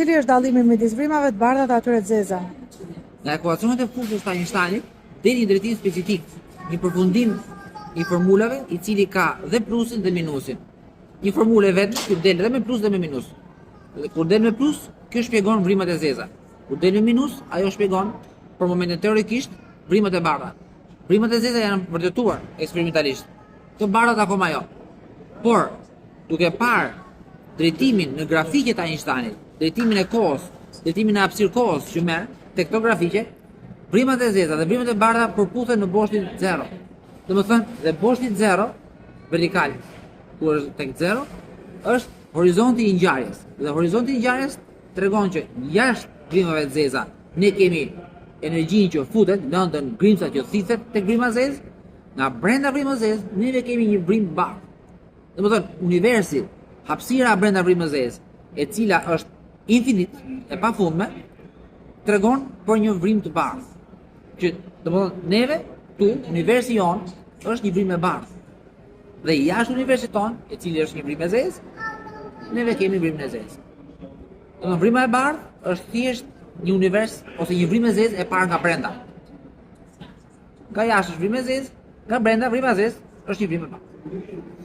Cili është dallimi midis vrimave të bardha dhe atyre të zeza? Nga ekuacionet e fushës të Einsteinit deri në drejtim specifik, një përfundim i formulave i cili ka dhe plusin dhe minusin. Një formulë e vetme që del dhe me plus dhe me minus. Dhe kur del me plus, kjo shpjegon vrimat e zeza. Kur del me minus, ajo shpjegon për momentin teorikisht vrimat e bardha. Vrimat e zeza janë vërtetuar eksperimentalisht. Të bardhat akoma jo. Por, duke parë drejtimin në grafike të Einsteinit, drejtimin e kohës, drejtimin e hapësirë kohës që merr tek këto grafike, vrimat e zeza dhe vrimat e bardha përputhen në boshtin 0. Domethënë, dhe boshti 0 vertikal, ku është tek 0, është horizonti i ngjarjes. Dhe horizonti i ngjarjes tregon që jashtë vrimave të zeza ne kemi energjinë që futet, lëndën, grimca që thithet tek vrima zezë, nga brenda vrimës zezë ne kemi një vrim bardh. Domethënë, universi, hapësira brenda vrimës zezë, e cila është infinit, e pafundme, tregon për një vrim të bardhë. Që domethënë neve, tu, universi jon është një vrim e bardhë. Dhe jashtë universit ton, e cili është një vrim e zezë, neve kemi vrimin e zezë. Domethënë vrima e bardhë është thjesht një univers ose një vrim e zezë e parë nga brenda. Nga jashtë është vrim e zezë, nga brenda vrima e zezë është një vrim e bardhë.